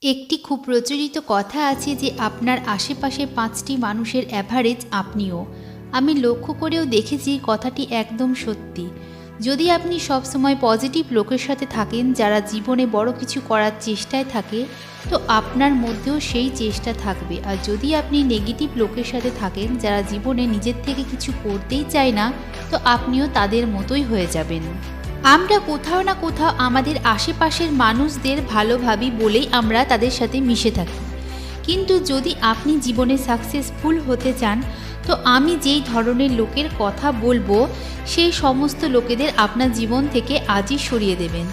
একটি খুব প্রচলিত কথা আছে যে আপনার আশেপাশে ৫টি মানুষের অ্যাভারেজ আপনিও। আমি লক্ষ্য করেও দেখেছি কথাটি একদম সত্যি। যদি আপনি সবসময় পজিটিভ লোকের সাথে থাকেন যারা জীবনে বড় কিছু করার চেষ্টায় থাকে, তো আপনার মধ্যেও সেই চেষ্টা থাকবে। আর যদি আপনি নেগেটিভ লোকের সাথে থাকেন যারা জীবনে নিজের থেকে কিছু করতেই চায় না, তো আপনিও তাদের মতোই হয়ে যাবেন। আমরা কোথাও না কোথাও আমাদের আশেপাশের মানুষদের ভালো ভাবি বলেই আমরা তাদের সাথে মিশে থাকি। কিন্তু যদি আপনি জীবনে সাকসেসফুল হতে চান, তো আমি যেই ধরনের লোকের কথা বলবো সেই সমস্ত লোকেদের আপনার জীবন থেকে আজই সরিয়ে দেবেন।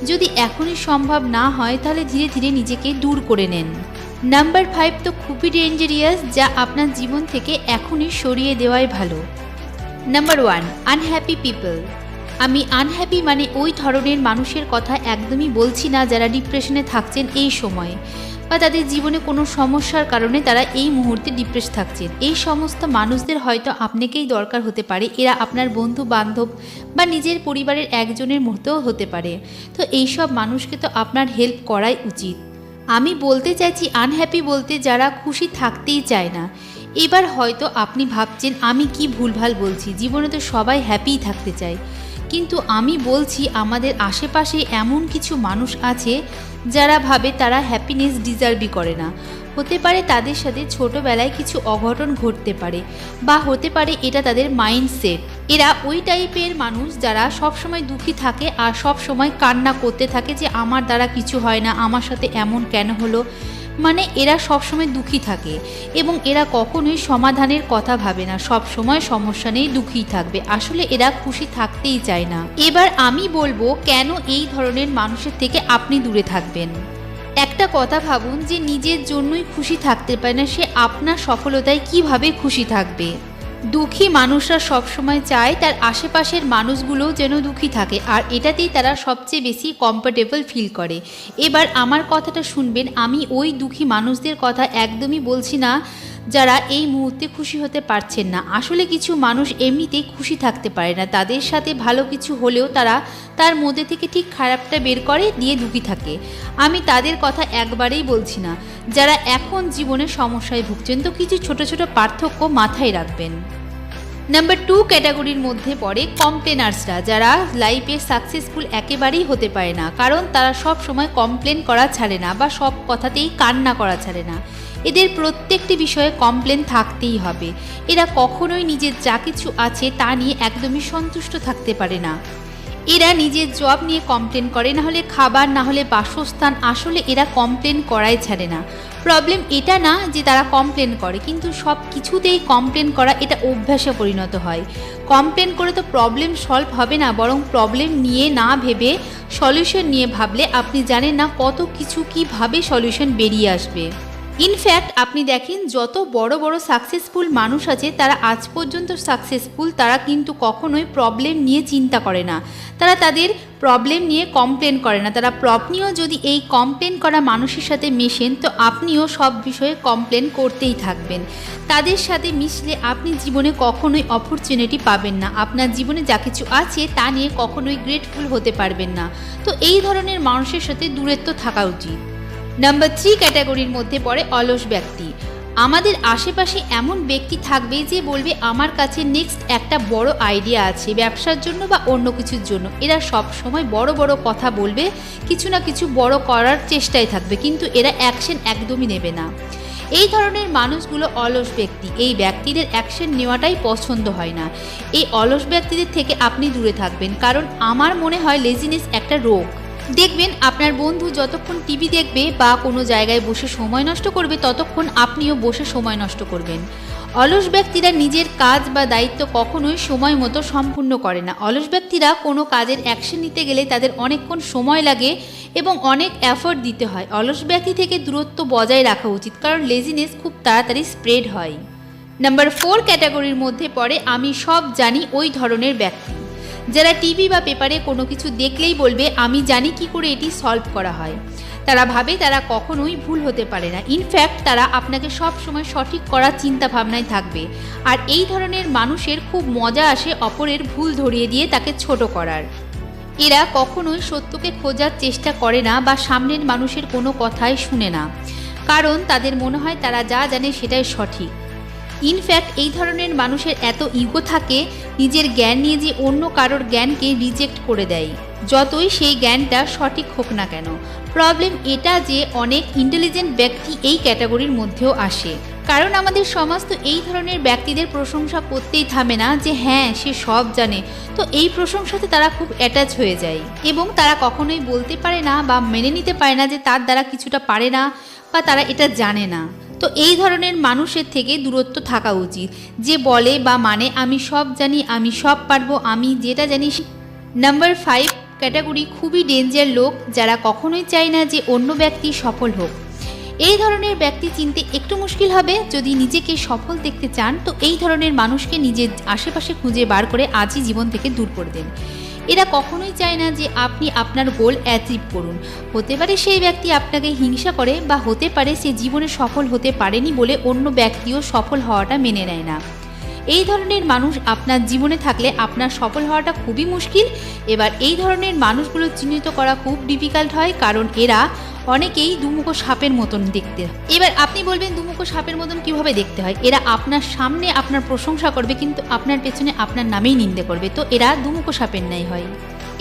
যদি এখনই সম্ভব না হয় তাহলে ধীরে ধীরে নিজেকে দূর করে নেন। নাম্বার 5 তো খুবই ডেঞ্জারিয়াস, যা আপনার জীবন থেকে এখনই সরিয়ে দেওয়াই ভালো। Number 1, unhappy people. আমি আনহ্যাপি মানে ওই ধরনের মানুষের কথা একদমই বলছি না যারা ডিপ্রেশনে থাকছেন এই সময়ে, বা তাদের জীবনে কোনো সমস্যার কারণে তারা এই মুহূর্তে ডিপ্রেস থাকছেন। এই সমস্ত মানুষদের হয়তো আপনাকেই দরকার হতে পারে। এরা আপনার বন্ধু বান্ধব বা নিজের পরিবারের একজনের মতো হতে পারে। তো এইসব মানুষকে তো আপনার হেল্প করাই উচিত। আমি বলতে চাইছি আনহ্যাপি বলতে যারা খুশি থাকতেই চায় না। এবার হয়তো আপনি ভাবছেন আমি কি ভুলভাল বলছি, জীবনে তো সবাই হ্যাপিই থাকতে চায়। কিন্তু আমি বলছি আমাদের আশেপাশে এমন কিছু মানুষ আছে যারা ভাবে তারা হ্যাপিনেস ডিজার্ভই করে না। হতে পারে তাদের সাথে ছোটোবেলায় কিছু অঘটন ঘটতে পারে, বা হতে পারে এটা তাদের মাইন্ডসেট। এরা ওই টাইপের মানুষ যারা সবসময় দুঃখী থাকে আর সব সময় কান্না করতে থাকে যে আমার দ্বারা কিছু হয় না, আমার সাথে এমন কেন হলো। মানে এরা সবসময় দুঃখী থাকে এবং এরা কখনোই সমাধানের কথা ভাবে না, সব সময় সমস্যা নেই দুঃখী থাকবে। আসলে এরা খুশি থাকতেই চায় না। এবার আমি বলবো কেন এই ধরনের মানুষের থেকে আপনি দূরে থাকবেন। একটা কথা ভাবুন, যে নিজের জন্যই খুশি থাকতে পারে না, সে আপনার সফলতায় কিভাবে খুশি থাকবে। দুঃখী মানুষরা সবসময় চায় তার আশেপাশের মানুষগুলোও যেন দুঃখী থাকে, আর এটাতেই তারা সবচেয়ে বেশি কমফোর্টেবল ফিল করে। এবার আমার কথাটা শুনবেন, আমি ওই দুঃখী মানুষদের কথা একদমই বলছি না যারা এই মুহূর্তে খুশি হতে পারছেন না। আসলে কিছু মানুষ এমনিতেই খুশি থাকতে পারে না, তাদের সাথে ভালো কিছু হলেও তারা তার মধ্যে থেকে ঠিক খারাপটা বের করে দিয়ে দুঃখী থাকে। আমি তাদের কথা একবারেই বলছি না যারা এখন জীবনে সমস্যায় ভুগছেন। তো কিছু ছোট ছোট পার্থক্য মাথায় রাখবেন। নাম্বার 2 ক্যাটাগরির মধ্যে পড়ে কমপ্লেনার্সরা, যারা লাইফে সাকসেসফুল একেবারেই হতে পারে না, কারণ তারা সব সময় কমপ্লেন করা ছাড়ে না বা সব কথাতেই কান্না করা ছাড়ে না। এদের প্রত্যেকটি বিষয়ে কমপ্লেন থাকতেই হবে। এরা কখনোই নিজের যা কিছু আছে তা নিয়ে একদমই সন্তুষ্ট থাকতে পারে না। এরা নিজের জব নিয়ে কমপ্লেন করে, না হলে খাবার, না হলে বাসস্থান। আসলে এরা কমপ্লেন করাই ছাড়ে না। প্রবলেম এটা না যে তারা কমপ্লেন করে, কিন্তু সব কিছুতেই কমপ্লেন করা এটা অভ্যাসে পরিণত হয়। কমপ্লেন করে তো প্রবলেম সলভ হবে না, বরং প্রবলেম নিয়ে না ভেবে সলিউশন নিয়ে ভাবলে আপনি জানেন না কত কিছু কীভাবে সলিউশন বেরিয়ে আসবে। ইনফ্যাক্ট আপনি দেখেন যত বড় বড় সাকসেসফুল মানুষ আছে তারা আজ পর্যন্ত সাকসেসফুল, তারা কিন্তু কখনোই প্রবলেম নিয়ে চিন্তা করে না, তারা তাদের প্রবলেম নিয়ে কমপ্লেন করে না। তারা আপনিও যদি এই কমপ্লেন করা মানুষের সাথে মেশেন, তো আপনিও সব বিষয়ে কমপ্লেন করতেই থাকবেন। তাদের সাথে মিশলে আপনি জীবনে কখনোই অপরচুনিটি পাবেন না, আপনার জীবনে যা কিছু আছে তা নিয়ে কখনোই গ্রেটফুল হতে পারবেন না। তো এই ধরনের মানুষের সাথে দূরত্ব থাকা উচিত। নাম্বার 3 ক্যাটাগরির মধ্যে পড়ে অলস ব্যক্তি। আমাদের আশেপাশে এমন ব্যক্তি থাকবে যে বলবে আমার কাছে নেক্সট একটা বড় আইডিয়া আছে ব্যবসার জন্য বা অন্য কিছুর জন্য। এরা সব সময় বড় বড় কথা বলবে, কিছু না কিছু বড় করার চেষ্টায় থাকবে, কিন্তু এরা অ্যাকশন একদমই নেবে না। এই ধরনের মানুষগুলো অলস ব্যক্তি। এই ব্যক্তিদের অ্যাকশন নেওয়াটাই পছন্দ হয় না। এই অলস ব্যক্তিদের থেকে আপনি দূরে থাকবেন, কারণ আমার মনে হয় লেজিনেস একটা রোগ। দেখবেন আপনার বন্ধু যতক্ষণ টিভি দেখবে বা কোনো জায়গায় বসে সময় নষ্ট করবে, ততক্ষণ আপনিও বসে সময় নষ্ট করবেন। অলস ব্যক্তিরা নিজের কাজ বা দায়িত্ব কখনোই সময় মতো সম্পূর্ণ করে না। অলস ব্যক্তিরা কোনো কাজের অ্যাকশন নিতে গেলে তাদের অনেকক্ষণ সময় লাগে এবং অনেক এফোর্ট দিতে হয়। অলস ব্যক্তি থেকে দূরত্ব বজায় রাখা উচিত, কারণ লেজিনেস খুব তাড়াতাড়ি স্প্রেড হয়। নাম্বার 4 ক্যাটাগরির মধ্যে পড়ে আমি সব জানি ওই ধরনের ব্যক্তি, যারা টিভি বা পেপারে কোনো কিছু দেখলেই বলবে আমি জানি কি করে এটি সলভ করা হয়। তারা ভাবে তারা কখনোই ভুল হতে পারে না। ইনফ্যাক্ট তারা আপনাকে সব সময় সঠিক করার চিন্তা ভাবনায় থাকবে। আর এই ধরনের মানুষের খুব মজা আসে অপরের ভুল ধরিয়ে দিয়ে তাকে ছোট করার। এরা কখনোই সত্যকে খোঁজার চেষ্টা করে না বা সামনের মানুষের কোনো কথাই শুনে না, কারণ তাদের মনে হয় তারা যা জানে সেটাই সঠিক। ইনফ্যাক্ট এই ধরনের মানুষের এত ইগো থাকে নিজের জ্ঞান নিয়ে যে অন্য কারোর জ্ঞানকে রিজেক্ট করে দেয়, যতই সেই জ্ঞানটা সঠিক হোক না কেন। প্রবলেম এটা যে অনেক ইন্টেলিজেন্ট ব্যক্তি এই ক্যাটাগরির মধ্যেও আসে, কারণ আমাদের সমাজ তো এই ধরনের ব্যক্তিদের প্রশংসা করতেই থামে না যে হ্যাঁ সে সব জানে। তো এই প্রশংসাতে তারা খুব অ্যাটাচ হয়ে যায় এবং তারা কখনোই বলতে পারে না বা মেনে নিতে পারে না যে তার দ্বারা কিছুটা পারে না বা তারা এটা জানে না। তো এই ধরনের মানুষের থেকে দূরত্ব থাকা উচিত, যে বলে বা মানে আমি সব জানি, আমি সব পারবো, আমি যেটা জানি। নাম্বার 5 ক্যাটাগরি খুবই ডেঞ্জার লোক, যারা কখনোই চায় না যে অন্য ব্যক্তি সফল হোক। এই ধরনের ব্যক্তি চিনতে একটু মুশকিল হবে। যদি নিজেকে সফল দেখতে চান তো এই ধরনের মানুষকে নিজের আশেপাশে খুঁজে বার করে আজই জীবন থেকে দূর করে দেন। এরা কখনোই চায় না যে আপনি আপনার গোল অ্যাচিভ করুন। হতে পারে সেই ব্যক্তি আপনাকে হিংসা করে, বা হতে পারে সে জীবনে সফল হতে পারেনি বলে অন্য ব্যক্তিও সফল হওয়াটা মেনে নেয় না। এই ধরনের মানুষ আপনার জীবনে থাকলে আপনার সফল হওয়াটা খুবই মুশকিল। এবার এই ধরনের মানুষগুলো চিহ্নিত করা খুব ডিফিকাল্ট হয়, কারণ এরা অনেকেই দুমুখো সাপের মতন দেখতে। এবার আপনি বলবেন দুমুখো সাপের মতন কিভাবে দেখতে হয়? এরা আপনার সামনে আপনার প্রশংসা করবে, কিন্তু আপনার পেছনে আপনার নামেই নিন্দে করবে। তো এরা দুমুখো সাপের ন্যায় হয়।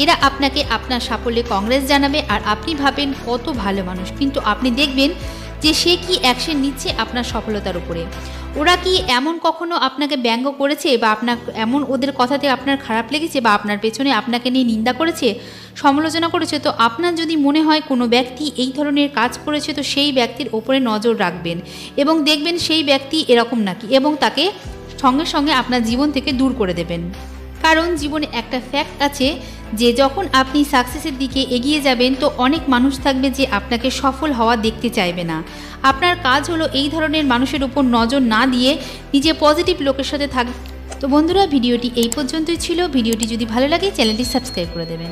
এরা আপনাকে আপনার সাফল্যে কংগ্রেস জানাবে, আর আপনি ভাবেন কত ভালো মানুষ, কিন্তু আপনি দেখবেন যে সে কি অ্যাকশন নিচ্ছে আপনার সফলতার উপরে। ওরা কি এমন কখনো আপনাকে ব্যঙ্গ করেছে, বা আপনার এমন ওদের কথাতে আপনার খারাপ লেগেছে, বা আপনার পেছনে আপনাকে নিয়ে নিন্দা করেছে, সমালোচনা করেছে? তো আপনার যদি মনে হয় কোনো ব্যক্তি এই ধরনের কাজ করেছে, তো সেই ব্যক্তির ওপরে নজর রাখবেন এবং দেখবেন সেই ব্যক্তি এরকম নাকি, এবং তাকে সঙ্গে সঙ্গে আপনার জীবন থেকে দূর করে দেবেন। কারণ জীবনে একটা ফ্যাক্ট আছে যে যখন আপনি সাকসেসের দিকে এগিয়ে যাবেন তো অনেক মানুষ থাকবে যে আপনাকে সফল হওয়া দেখতে চাইবে না। আপনার কাজ হলো এই ধরনের মানুষের উপর নজর না দিয়ে নিজে পজিটিভ লোকের সাথে থাকবে। তো বন্ধুরা, ভিডিওটি এই পর্যন্তই ছিল। ভিডিওটি যদি ভালো লাগে চ্যানেলটি সাবস্ক্রাইব করে দেবেন।